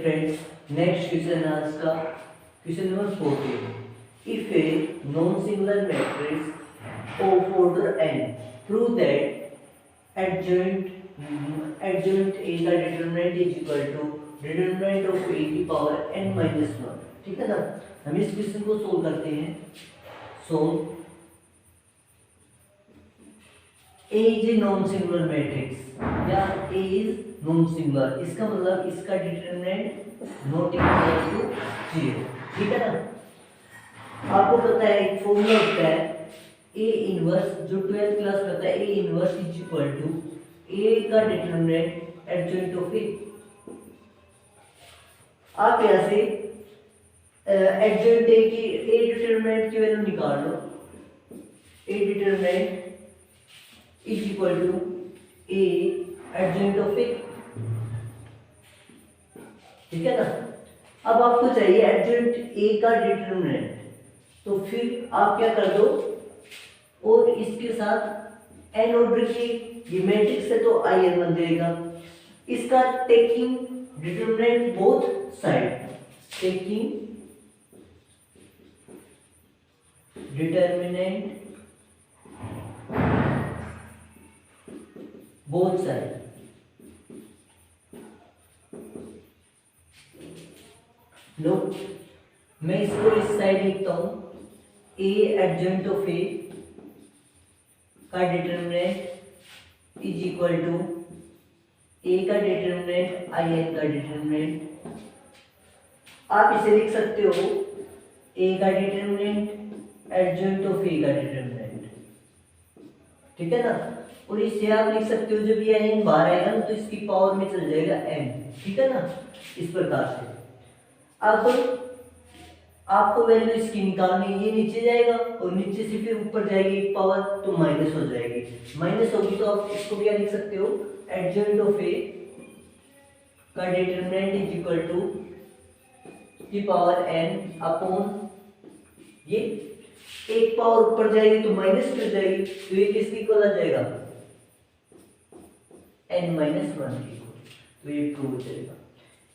friends, next question is asked question number 14. If a non-singular matrix of order n, prove that adjoint A का determinant is equal to determinant of A की power n minus 1. ठीक है ना? हम इस question को solve करते हैं. Solve A is a non-singular matrix या A is non-singular. इसका मतलब इसका determinant not equal to 0. ठीक है ना? आपको पता है एक फॉर्मूला होता है A इनवर्स, जो 12th क्लास में होता है. A inverse is equal to A का डिटरमिनेंट एडजॉइंट ऑफ A. आप यहाँ से एडजॉइंट A की A डिटरमिनेंट की वैल्यू निकाल लो. A determinant is equal to A adjoint of A. ठीक है ना? अब आपको चाहिए एडजॉइंट A का डिटरमिनेंट, तो फिर आप क्या कर दो और इसके साथ n ऑर्डर की ये मैट्रिक्स है तो in बन जाएगा. इसका taking determinant both side, taking determinant both side. लो मैं इसको इस साइड लिखता हूं. A एडजॉइंट ऑफ A का determinant is equal to A का डिटरमिनेंट in का डिटरमिनेंट. आप इसे लिख सकते हो A का डिटरमिनेंट एडजॉइंट ऑफ A का डिटरमिनेंट. ठीक है ना? और इसे आप लिख सकते हो जब ये n बाहर आएगा ना तो इसकी पावर में चल जाएगा n. ठीक है ना? इस प्रकार से अब आपको वैल्यू इसकी निकालनी. ये नीचे जाएगा और नीचे से फिर ऊपर जाएगी एक पावर, तो माइनस हो जाएगी. माइनस होगी तो आप इसको क्या लिख सकते हो एडजॉइंट ऑफ A का डिटरमिनेंट इज इक्वल टू की पावर n अपॉन ये एक पावर ऊपर जाएगी तो माइनस कर जाएगी, तो ये किसकी इक्वल आ जाएगा n माइनस 1 की. तो ये प्रूव हो जाएगा.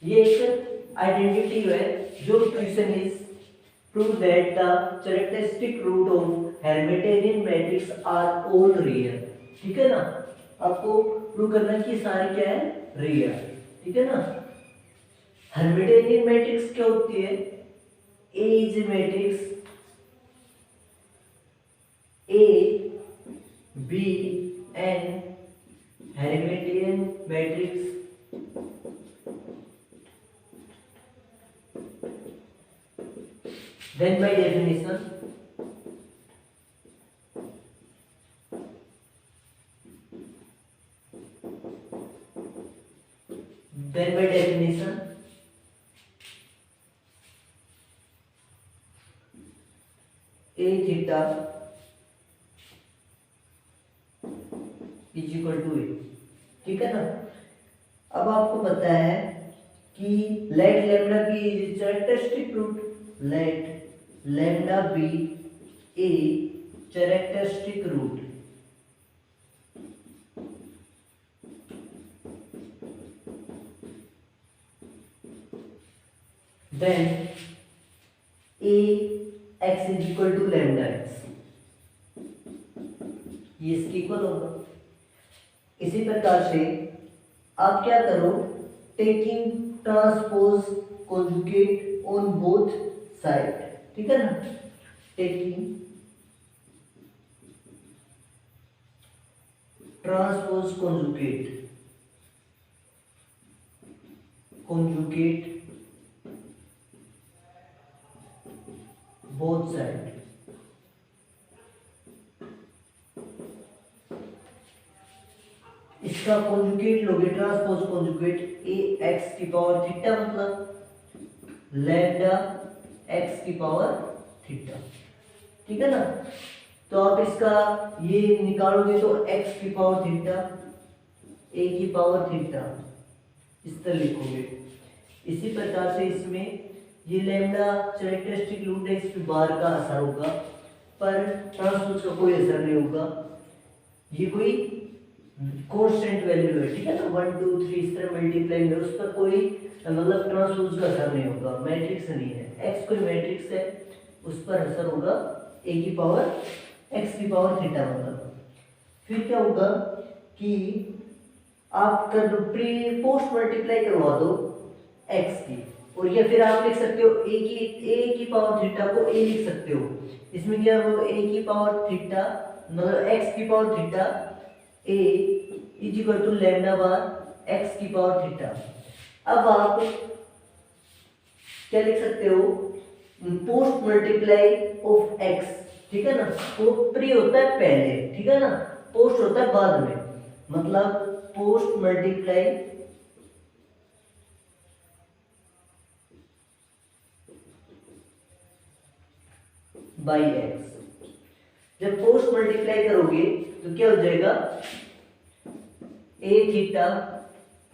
ये एक आइडेंटिटी है जो question is prove that the characteristic root of Hermitian matrix are all real. ठीक है ना? आपको प्रूव करना है कि सारे क्या है रियल. ठीक है ना? Hermitian मैट्रिक्स क्या होती है? A is a matrix A B N Hermitian matrix then by definition A theta is equal to A. ठीक है ना? अब आपको पता है कि let lambda be is characteristic root, let lambda be a characteristic root. Then a x is equal to lambda x. ये इसके इक्वल होगा. इसी प्रकार से आप क्या करो, taking transpose conjugate on both side. ठीक है ना? Taking transpose conjugate both side. इसका कॉन्जुगेट लोगे, ट्रांसपोज कॉन्जुगेट ए एक्स की पावर थीटा मतलब लैम्डा x की पावर थीटा. ठीक है ना? तो आप इसका ये निकालोगे तो x की पावर थीटा a की पावर थीटा इस तरह लिखोगे. इसी प्रकार से इसमें ये लैम्डा कैरेक्टरिस्टिक रूट है, इस पे बार का असर होगा पर ट्रांसपोज का कोई असर नहीं होगा. ये कोई कांस्टेंट वैल्यू है, ठीक है ना, 1 2 3 इस तरह मल्टीप्लाई में उस पर कोई मतलब ट्रांसपोज का असर नहीं होगा, मैट्रिक्स नहीं है, एक्स कोई मैट्रिक्स है उस पर असर होगा ए की पावर एक्स की पावर थीटा मतलब। फिर क्या होगा कि आप कर दो प्री पोस्ट मल्टीप्लाई करवा दो एक्स की, और या फिर आप लिख सकते हो ए की पावर थीटा को ए लिख सकते हो, इसमें क्या हो ए की पावर थीटा मतलब एक्स की power theta A is equal to lambda bar X की पावर थीटा। अब आप क्या लिख सकते हो पोस्ट मल्टीप्लाई ऑफ एक्स, ठीक है ना, वो प्री होता है पहले, ठीक है ना, पोस्ट होता है बाद में, मतलब पोस्ट मल्टीप्लाई बाई एक्स। जब पोस्ट मल्टीप्लाई करोगे तो क्या हो जाएगा A theta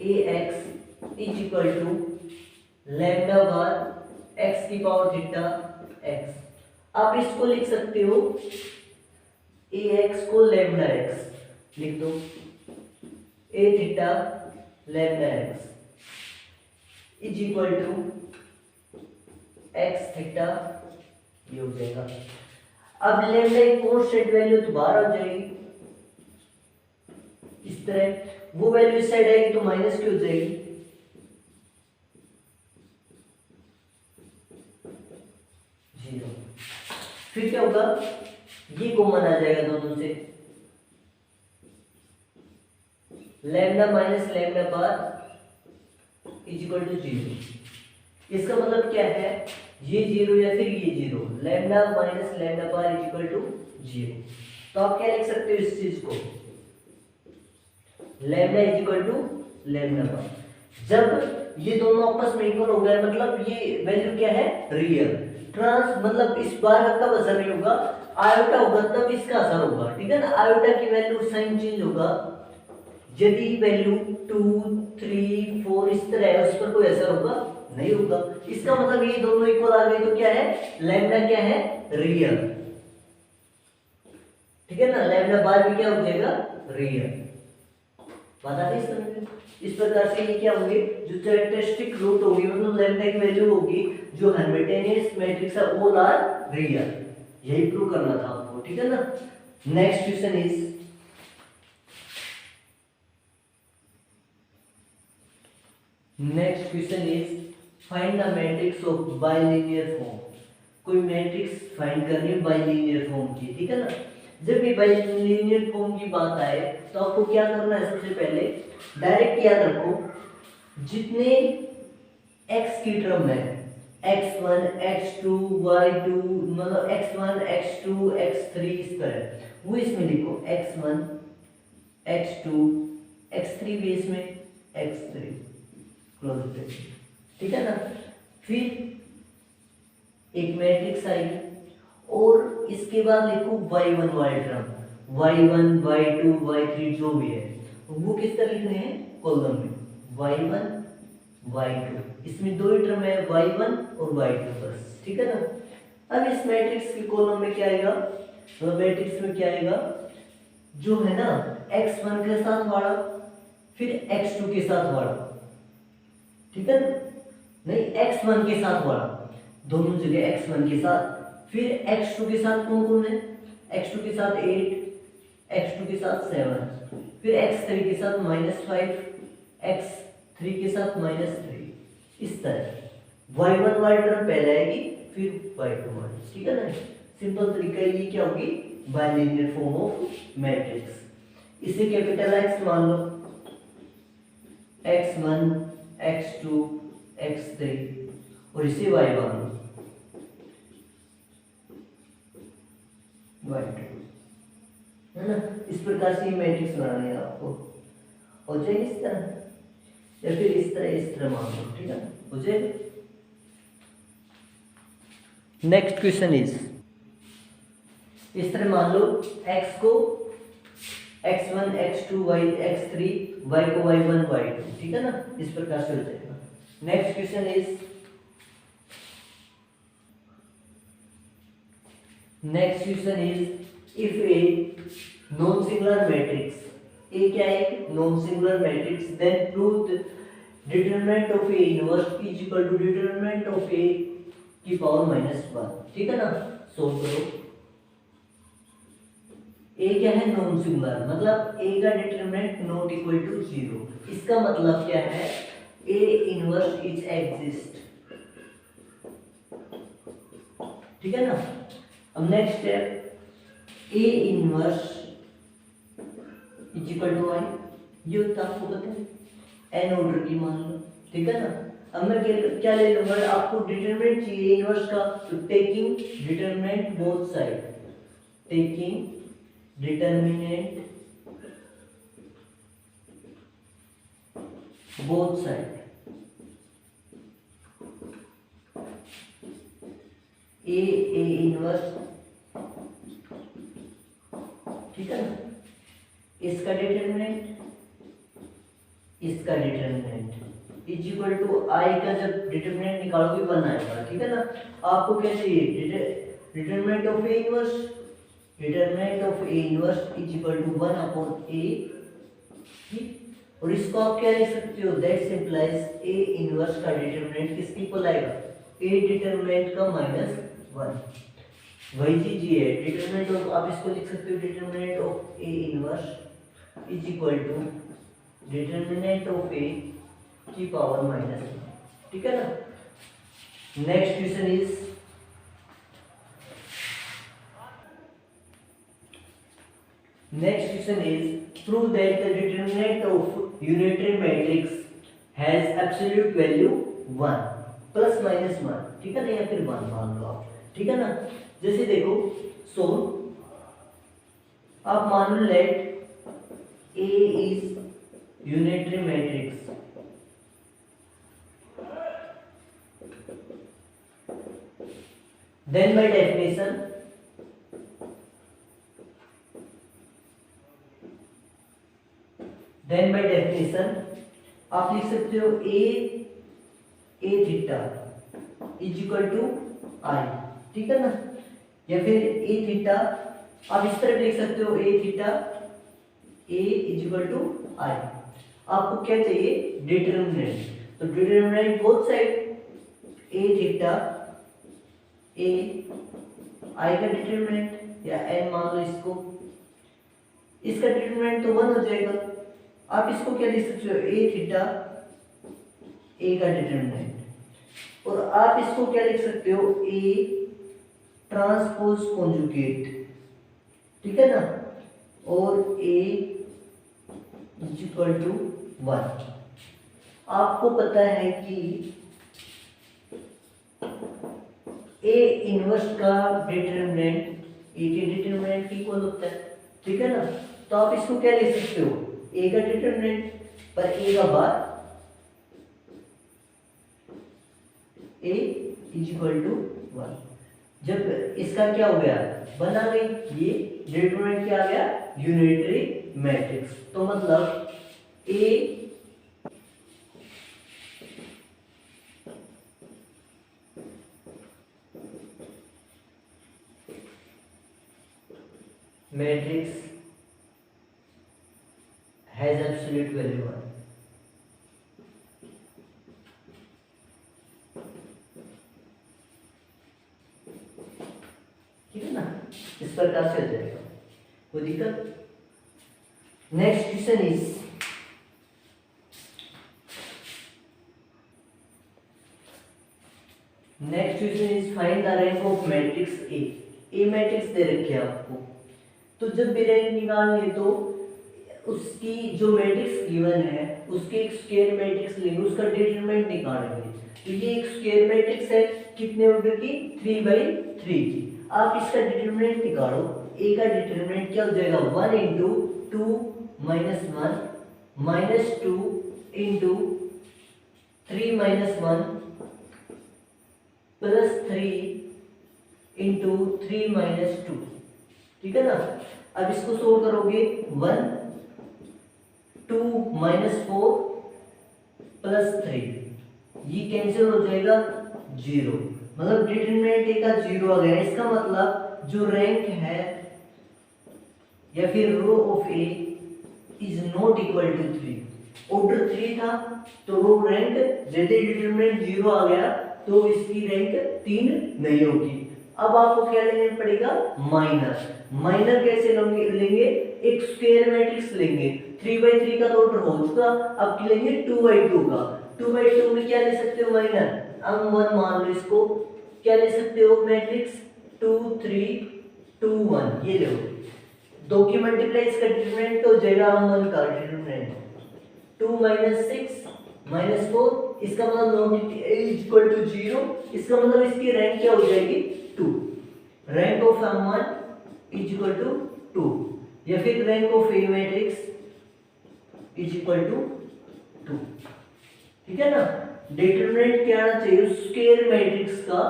A x is equal to lambda bar X की पावर थीटा एक्स। आप इसको लिख सकते हो ए एक्स को लैम्डा एक्स लिख दो, A theta lambda X is equal to X theta, ये हो जाएगा। अब लैम्डा की कांस्टेंट वैल्यू तो बाहर आ जाएगी इस तरह, वो वैल्यू इस साइड आएगी तो माइनस की हो जाएगी, जीरो। फिर क्या होगा ये कॉमन आ जाएगा दोनों से, lambda minus lambda bar is equal to zero. इसका मतलब क्या है ये जीरो या फिर ये zero, lambda minus lambda bar is equal to zero. तो आप क्या लिख सकते हो इस चीज को, lambda is equal to lambda bar. जब ये दोनों आपस में इक्वल हो गए मतलब ये वैल्यू क्या है रियल, ट्रांस मतलब इस बार का कब असर नहीं होगा, आयोटा होगा तब इसका असर होगा, ठीक है ना। आयोटा की वैल्यू साइन चेंज होगा, यदि वैल्यू 2 3 4 इस तरह है उस पर कोई असर होगा नहीं होगा। इसका मतलब ये दोनों इक्वल आ गए तो क्या है लैम्डा क्या है रियल, ठीक है ना, लैम्डा बार भी क्या हो जाएगा रियल। बात आ रही है समझ में? इस प्रकार से ये क्या होंगे जो कैरेक्टरिस्टिक रूट होगी मतलब लैम्डा की वैल्यू होगी जो हेर्मिटियन मैट्रिक्स है ऑल आर रियल, यही प्रूव करना था आपको, ठीक है ना। Next question is find the matrix of bilinear form. कोई मैट्रिक्स फाइंड करनी है बाइलिनियर फॉर्म की, ठीक है ना। जब भी बाइलिनियर फॉर्म की बात आए तो आपको क्या करना है, सबसे पहले डायरेक्ट याद रखो जितने x की टर्म है x1 x2 y2 मतलब x1 x2 x3 इस तरह वो इसमें लिखो x1 x2 x3 भी इसमें x3 क्लोज ब्रैकेट, ठीक है ना। फिर एक मैट्रिक्स आएगी और इसके बाद लिखो y1 वाली टर्म y1 y2 y3 जो भी है वो किस तरह लिखने हैं कॉलम में y1 y2, इसमें दो ही टर्म है y1 और y2 बस, ठीक है ना। अब इस मैट्रिक्स के कॉलम में क्या आएगा तो मैट्रिक्स में क्या आएगा जो है ना x1 के साथ वाला फिर x2 के साथ वाला, ठीक है ना, नहीं x1 के साथ वाला दोनों जगह x1 के साथ, फिर x2 के साथ कौन कौन है x2 के साथ 8 x2 के साथ 7 फिर x3 के साथ -5 x3 के साथ -3 इस तरह y1 वाली टर्म पहले आएगी फिर y2 वाली, ठीक है ना। सिंपल तरीका ये क्या होगी बाइलिनियर फॉर्म ऑफ मैट्रिक्स। इसे कैपिटल X मान लो x1 x2 x3 और इसे y मान लो y2, है ना। इस प्रकार से मैट्रिक्स बनानी है आपको, हो जाएगी इस तरह या फिर इस तरह मान लो, ठीक है, हो जाएगा। नेक्स्ट क्वेश्चन इज इस तरह मान लो x को x1 x2 y x3 y को y1 y2, ठीक है ना, इस प्रकार से हो जाएगा। Next question is if a non-singular matrix A क्या है, non singular matrix. Then prove determinant of A inverse is equal to determinant of A की पावर -1। ठीक है ना, सोल्व करो। ए क्या है, नॉन सिंगुलर, मतलब ए का डिटरमिनेंट नॉट इक्वल टू 0। इसका मतलब क्या है, ए इनवर्स इज एग्जिस्ट। ठीक है ना। अब next step, A inverse is equal to I, ये होता है आपको पता है, एन ऑर्डर की मान लो। ठीक है ना। अब मैं क्या ले लूंगा, आपको डिटरमिनेंट चाहिए इनवर्स का, तो taking determinant both side, taking determinant both side, A inverse. ठीक है ना, इसका डिटरमिनेंट इसका डिटरमिनेंट इज इक्वल टू आई का जब डिटरमिनेंट निकालोगे 1 आएगा। ठीक है ना। आपको क्या चाहिए, determinant of A inverse, determinant of A inverse is equal to 1 upon A. ठीक, और इसको आप क्या लिख सकते हो, दैट सिंप्लाइज ए इनवर्स का डिटरमिनेंट किसके इक्वल आएगा, ए डिटरमिनेंट का -1। वही चीज ये है, डिटरमिनेंट ऑफ, आप इसको लिख सकते हो determinant of A inverse is equal to determinant of A की पावर -1। ठीक है ना। Next question is, prove that the determinant of unitary matrix has absolute value 1 ±1। ठीक है ना, या फिर 1 मान लो आप। ठीक है ना। जैसे देखो, सो आप मान लो let A is unitary matrix, then by definition आप लिख सकते हो A theta is equal to I. ठीक है ना, या फिर ए थीटा आप इस तरह लिख सकते हो, A theta A is equal to I. आपको क्या चाहिए, डिटरमिनेंट, तो determinant both side, A theta A, I का डिटरमिनेंट या एन मान लो इसको, इसका डिटरमिनेंट तो 1 हो जाएगा। आप इसको क्या लिख सकते हो, ए थीटा ए का डिटरमिनेंट, और आप इसको क्या लिख सकते हो, ए ट्रांसपोज कॉन्जुगेट। ठीक है ना, और ए इज इक्वल टू 1। आपको पता है कि ए इनवर्स का डिटरमिनेंट ए के डिटरमिनेंट की इक्वल होता है। ठीक है ना, तो आप इसको क्या लिख सकते हो, ए का डिटरमिनेंट पर ए का बार, ए इज इक्वल टू 1। जब इसका क्या हो गया, 1 आ गई, ये डिटरमिनेंट क्या आ गया, यूनिटरी मैट्रिक्स। तो मतलब ए मैट्रिक्स हैज एब्सोल्यूट वैल्यू 1। ठीक है ना, इस प्रकार से हो जाएगा, कोई दिक्कत। Next question is, find the rank of matrix A. A matrix दे रखी है आपको, तो जब भी रैंक निकालनी है तो उसकी जो मैट्रिक्स गिवन है उसके एक स्क्वायर मैट्रिक्स लेंगे, उसका डिटरमिनेंट निकालेंगे। तो ये एक स्क्वायर मैट्रिक्स है, कितने ऑर्डर की, 3/3 की। आप इसका डिटरमिनेंट निकालो, ए का डिटरमिनेंट क्या हो जाएगा, 1 into 2 minus 1 minus 2 into 3 minus 1 plus 3 into 3 minus 2। ठीक है ना। अब इसको सोल्व करोगे, 1 2 माइनस 4 प्लस 3, ये कैंसिल हो जाएगा 0, मतलब डिटरमिनेंट ए का 0 आ गया। इसका मतलब जो रैंक है या फिर row of A is not equal to 3। Order 3 था तो वो रैंक यदि डिटरमिनेंट 0 आ गया तो इसकी रैंक 3 नहीं होगी। अब आपको क्या लेना पड़ेगा, माइनर। माइनर कैसे लेंगे, एक स्क्वायर मैट्रिक्स लेंगे। 3/3 का तो ऑर्डर हो चुका, अब लेंगे 2/2 का। 2/2 में क्या ले सकते हो, माइनर। अब 1 मान लो इसको, क्या ले सकते हो मैट्रिक्स 2 3 2 1, ये लो। 2 की मल्टीप्लाई इसका डिटरमिनेंट हो जाएगा 1 का डिटरमिनेंट 2 - 6 -4, इसका मतलब नॉट इक्वल टू 0, इसका मतलब इसकी रैंक क्या हो जाएगी 2। Rank of M1 is equal to 2, या फिर rank of A matrix is equal to 2। ठीक है ना। डिटरमिनेंट क्या आना चाहिए, स्क्वायर मैट्रिक्स का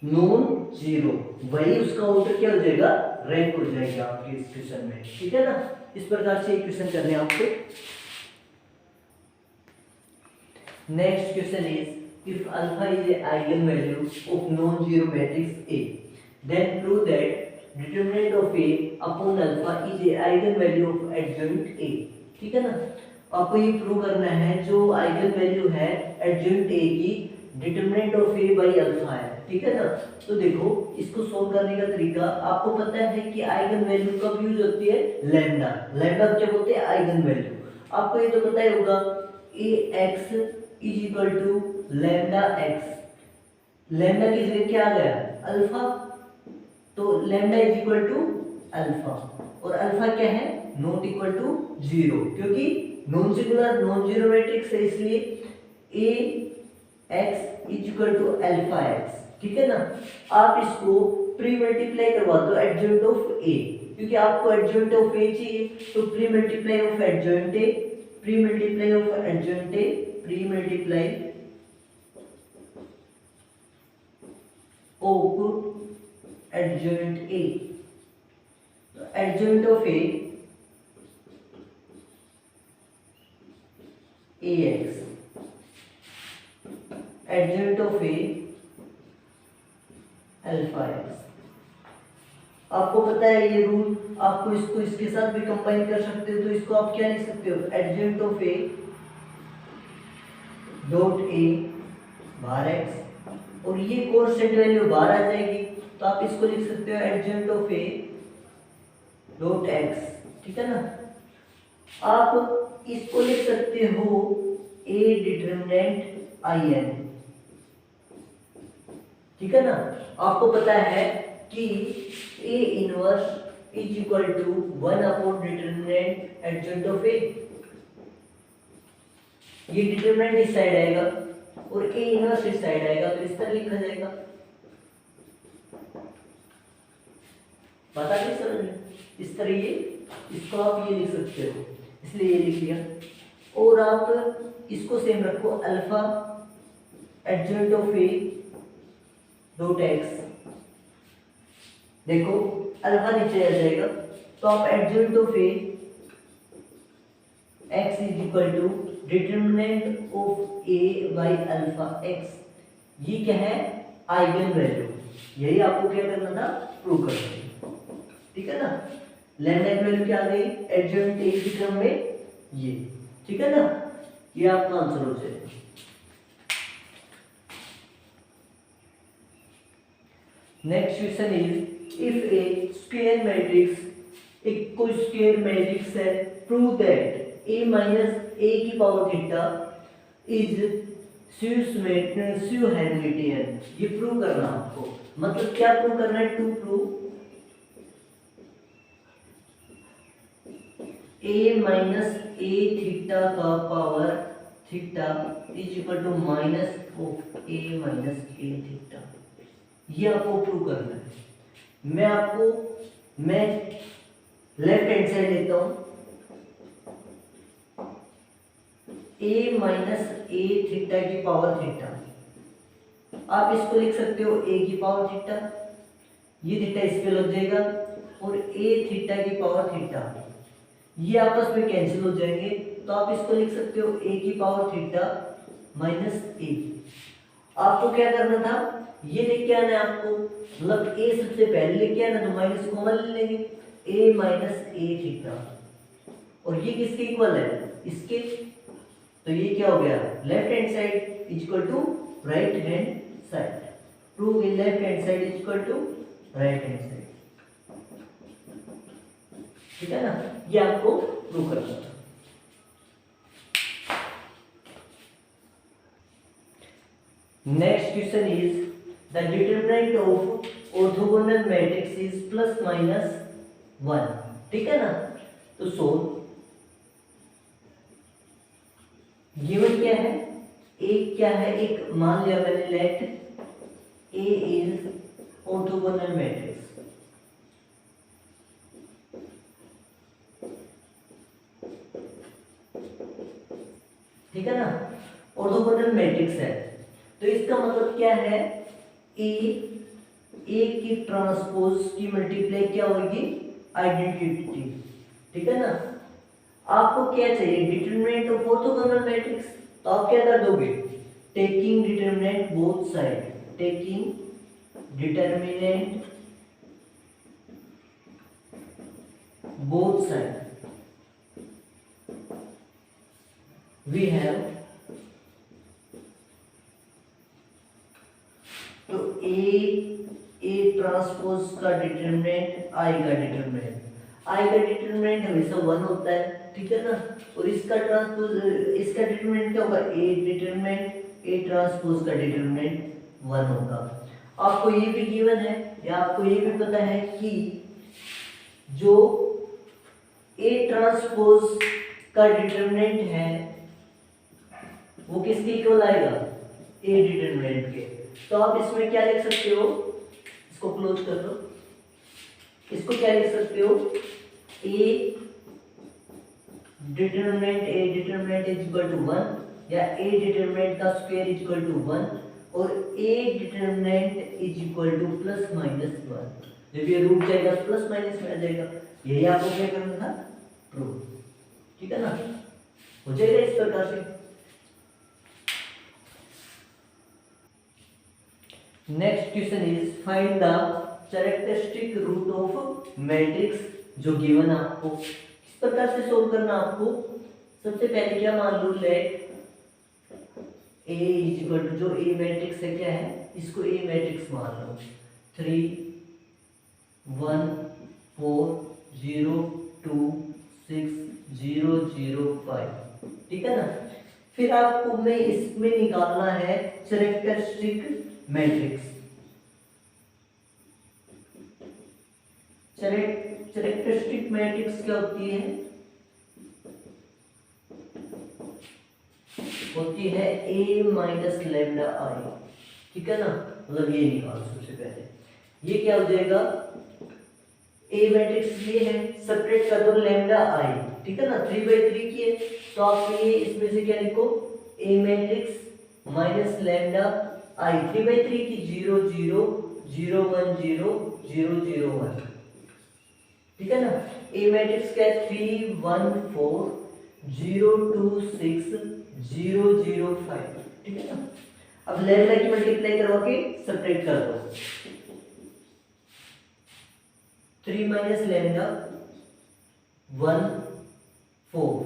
नॉन जीरो, वही उसका ऑर्डर क्या हो जाएगा, रैंक हो जाएगा आपके इस क्वेश्चन में। ठीक है ना। इस प्रकार से क्वेश्चन करने हैं आपको। Next question is if alpha is a eigen value of non zero matrix A, then prove that determinant of A upon alpha is a eigen value of adjoint A. ठीक है ना। आपको ये प्रूव करना है जो आइगन वैल्यू है adjoint A की determinant of A by alpha है। ठीक है ना। तो देखो इसको सोल्व करने का तरीका, आपको पता है कि आइगन वैल्यू कब यूज होती है, लैम्डा। लैम्डा क्या बोलते हैं, आइगन वैल्यू। आपको ये तो पता ही होगा A x is equal to lambda x. Lambda की जगह क्या आ गया, अल्फा, तो lambda is equal to alpha. और अल्फा क्या है, नॉट इक्वल टू 0, क्योंकि non singular non zero matrix है, इसलिए A x is equal to alpha x. ठीक है ना। आप इसको प्री मल्टीप्लाई करवा दो एडजॉइंट ऑफ ए, क्योंकि आपको एडजॉइंट ऑफ ए चाहिए, तो pre multiply of adjoint A, pre multiply of adjoint A, pre multiply of adjoint A. तो adjoint of A ax, adjoint of A alpha x. आपको पता है ये रूल, आपको इसको इसके साथ भी कंबाइन कर सकते हो, तो इसको आप क्या लिख सकते हो, adjoint of A dot A बाहर एक्स, और ये कोएफिशिएंट वैल्यू बाहर आ जाएगी, तो आप इसको लिख सकते हो adjoint of A dot x. ठीक है ना। आप इसको लिख सकते हो ए डिटरमिनेंट आई एन। ठीक है ना। आपको पता है कि A inverse is equal to 1 upon determinant adjoint of A. ये डिटरमिनेंट इस साइड आएगा और ए इनवर्स इस साइड आएगा, तो इस तरह लिखा जाएगा। पता नहीं समझ में, इस तरह ये, इसको आप ये लिख सकते हो, इसलिए ये लिख लिया। और आप इसको सेम रखो, alpha adjoint of A dot X. देखो अल्फा नीचे आ जाएगा, तो आप adjoint of A x is equal to determinant of A by alpha X. ये क्या है, आइगन वैल्यू। यही आपको क्या करना था, प्रूव करना था। ठीक है ना। लैम्डा की वैल्यू क्या आ गई, एडजॉइंट ए की टर्म में ये। ठीक है ना। ये आपका आंसर हो जाएगा। Next question is if A square matrix, एक कोई स्क्वायर मैट्रिक्स है, prove that A minus A की power theta is skew Hamiltonian. ये प्रूव करना आपको, मतलब क्या प्रूव करना है, to prove A minus A theta का power theta is equal to minus of A minus A theta. ये आपको प्रूव करना है। मैं लेफ्ट हैंड साइड लेता हूं, ए माइनस ए थीटा की पावर थीटा, आप इसको लिख सकते हो ए की पावर थीटा, ये थीटा इस पे लग जाएगा, और ए थीटा की पावर थीटा, ये आपस में कैंसिल हो जाएंगे, तो आप इसको लिख सकते हो ए की पावर थीटा माइनस ए। आपको क्या करना था, ये लेके आना है आपको, मतलब ए सबसे पहले लेके आना, तो माइनस कॉमन ले लेंगे, ए माइनस ए थीटा और ये किसके इक्वल है, इसके। तो ये क्या हो गया, left hand side equal to right hand side. Prove इन left hand side equal to right hand side. ठीक है ना, ये आपको प्रूव करना था। Next question is the determinant of orthogonal matrix is plus minus 1। ठीक है ना, तो सोल्व। गिवन क्या है, एक क्या है, एक मान लिया मैंने, let A is orthogonal matrix. ठीक है ना, ऑर्थोगोनल मैट्रिक्स है, तो इसका मतलब क्या है, ए की ट्रांसपोज की मल्टीप्लाई क्या होगी, आइडेंटिटी। ठीक है ना, आपको क्या चाहिए, डिटरमिनेंट ऑफ ऑर्थोगोनल मैट्रिक्स, तो आप क्या कर दोगे, taking determinant both side, taking determinant both side we have, तो ए ट्रांसपोज का डिटरमिनेंट, आई का डिटरमिनेंट हमेशा 1 होता है। ठीक है ना, और इसका ट्रांसपोज, इसका डिटरमिनेंट क्या होगा, ए ट्रांसपोज का डिटरमिनेंट 1 होगा। आपको ये भी गिवन है, या आपको ये भी पता है कि जो ए ट्रांसपोज का डिटरमिनेंट है वो किसके इक्वल आएगा, ए डिटरमिनेंट के। तो आप इसमें क्या लिख सकते हो, इसको क्लोज कर दो, इसको क्या लिख सकते हो, A determinant is equal to 1, या ए डिटरमिनेंट का स्क्वायर इज इक्वल टू 1, और A determinant is equal to plus minus 1। जब ये रूट जाएगा प्लस माइनस में आ जाएगा, यही आपको क्या करना था, प्रूव। ठीक है ना, हो जाएगा इस प्रकार से। Next question is find the characteristic root of matrix जो गिवन आपको। इस प्रकार से सोल्व करना आपको। सबसे पहले क्या मान लो, let A is equal to, जो ए मैट्रिक्स है क्या है, इसको ए मैट्रिक्स मान लो, 3 1 4 0 2 6 0 0 5। ठीक है ना, फिर आपको में इसमें निकालना है कैरेक्टरिस्टिक मैट्रिक्स। कैरेक्टरिस्टिक मैट्रिक्स क्या होती है, ए माइनस लैम्डा आई। ठीक है ना, मतलब ये निकालो सबसे पहले, ये क्या हो जाएगा, ए मैट्रिक्स ये है, सेपरेट कर दो लैम्डा आई। ठीक है ना, 3/3 की है, तो आप ये इसमें से क्या लिखो, ए मैट्रिक्स माइनस लैम्डा आई, 3/3 की 0 0 0 1 0 0 0 1। ठीक है ना, ए मैट्रिक्स का 3 1 4 0 2 6 0 0 5। ठीक है ना, अब लैम्डा की मल्टीप्लाई करवा के सेपरेट कर दो, 3 माइनस लैम्डा 1 4,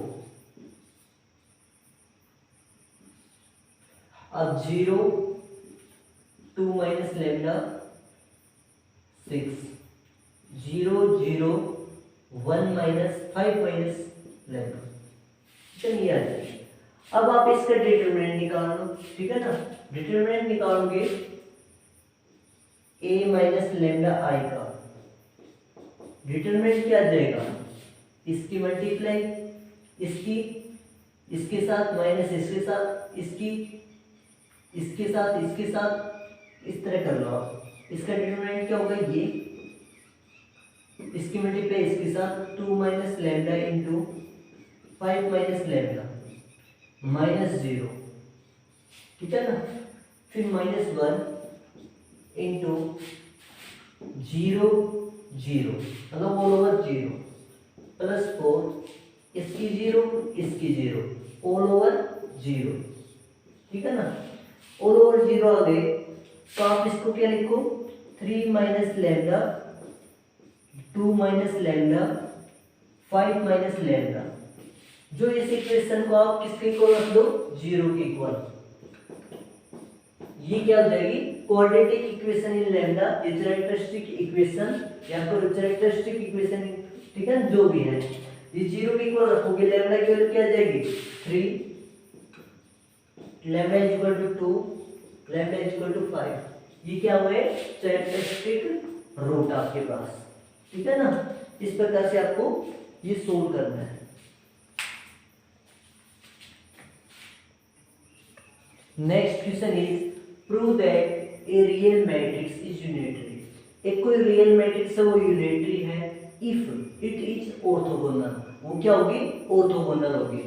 अब 0 2 minus lambda 6 0 0 1 minus 5 minus lambda. चलिए आ जाइए, अब आप इसका डिटरमिनेंट निकाल लो। ठीक है ना, डिटरमिनेंट निकालोगे ए माइनस लैम्डा आई का, डिटरमिनेंट क्या आ जाएगा, इसकी मल्टीप्लाई इसकी, इसके साथ माइनस इसके साथ, इसकी इसके साथ, इसके साथ, इस तरह कर लो आप। इसका डिटरमिनेंट क्या होगा, ये इसकी मल्टीप्लाई इसके साथ, 2 minus lambda into 5 minus lambda minus 0। ठीक है ना, फिर माइनस 1 इंटू 0 0, मतलब ऑल ओवर 0, प्लस 4 इसकी 0 इसकी 0, ऑल ओवर 0। ठीक है ना, ऑल ओवर 0 आ गए, तो आप इसको क्या लिखो, 3 minus lambda 2 minus lambda 5 minus lambda. जो इस इक्वेशन को आप किसके इक्वल रख दो, 0 के इक्वल, ये क्या हो जाएगी, quadratic equation in lambda, characteristic equation या फिर कैरेक्टरिस्टिक इक्वेशन, ठीक है, जो भी है, ये 0 के इक्वल रखोगे, लैम्डा की वैल्यू क्या आ जाएगी 3, lambda is equal to 2, lambda is equal to 5, ये क्या हुए कैरेक्टरिस्टिक रूट आपके पास, ठीक है ना। इस प्रकार से आपको ये सोल्व करना है। Next question is prove that a real matrix is unitary. एक कोई रियल मैट्रिक्स है वो यूनिटरी है इफ इट इज ऑर्थोगोनल, वो क्या होगी, ऑर्थोगोनल होगी।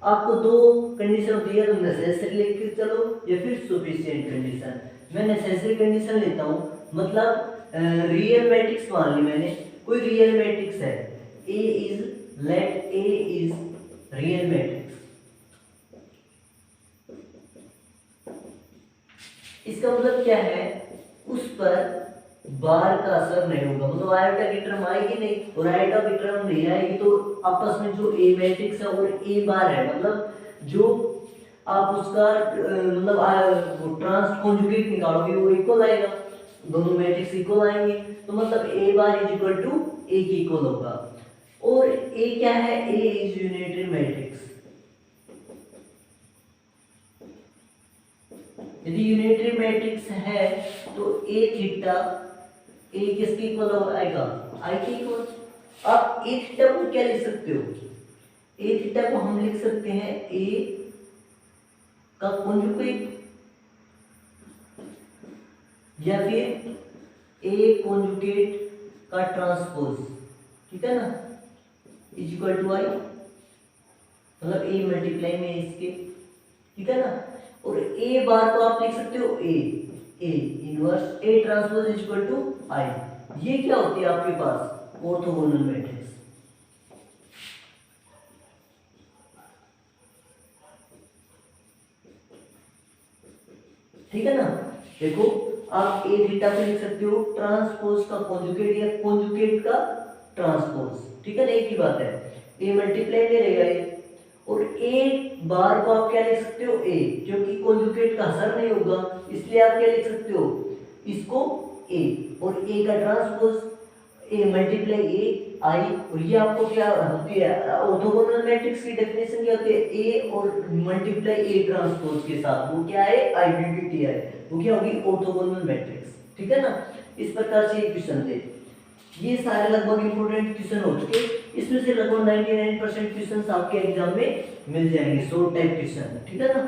आपको दो कंडीशन होती है, तो नेसेसरी लिख के चलो या फिर सफिशिएंट कंडीशन। मैं नेसेसरी कंडीशन लेता हूँ, मतलब रियल मैट्रिक्स मान ली मैंने, कोई रियल मैट्रिक्स है, A is, let A is real matrix, इसका मतलब क्या है, उस पर बार का असर नहीं होगा, मतलब आयोटा की टर्म आएगी नहीं, और आयोटा की टर्म नहीं आएगी तो आपस में जो ए मैट्रिक्स है और ए बार है, मतलब जो आप उसका मतलब ट्रांस कॉन्जुगेट निकालोगे वो इक्वल आएगा, दोनों मैट्रिक्स इक्वल आएंगे, तो मतलब ए बार इज इक्वल टू ए की इक्वल होगा। और ए क्या है, ए इज यूनिटरी मैट्रिक्स। यदि यूनिटरी मैट्रिक्स है तो ए थीटा, ए किसके इक्वल आएगा, आई के इक्वल। आप ए थीटा को क्या लिख सकते हो, ए थीटा को हम लिख सकते हैं ए का कॉन्जुगेट या फिर ए कॉन्जुगेट का ट्रांसपोज, ठीक है ना, इज इक्वल टू आई, मतलब ए मल्टीप्लाई में इसके, ठीक है ना। और ए बार को आप लिख सकते हो A inverse A transpose is equal to I. ये क्या होती है आपके पास, ऑर्थोगोनल मैट्रिक्स। ठीक है ना, देखो आप ए थीटा को लिख सकते हो ट्रांसपोज का कॉन्जुगेट या कॉन्जुगेट का ट्रांसपोज, ठीक है ना, एक ही बात है, ए मल्टीप्लाई में रहेगा ये, और ए बार को आप क्या लिख सकते हो ए, क्योंकि कॉन्जुगेट का असर नहीं होगा इसलिए आप क्या लिख सकते हो इसको ए, और ए का ट्रांसपोज ए मल्टीप्लाई ए आई। और ये आपको क्या होती है, ऑर्थोगोनल मैट्रिक्स की डेफिनेशन क्या होती है, ए और मल्टीप्लाई ए ट्रांसपोज के साथ, वो क्या है, आइडेंटिटी है, वो क्या होगी, ऑर्थोगोनल मैट्रिक्स, ठीक है ना। इस प्रकार से ये क्वेश्चन थे, ये सारे लगभग इंपोर्टेंट क्वेश्चन हो चुके, इसमें से लगभग 99% क्वेश्चन आपके एग्जाम में मिल जाएंगे, शॉर्ट टाइप क्वेश्चन, ठीक है ना।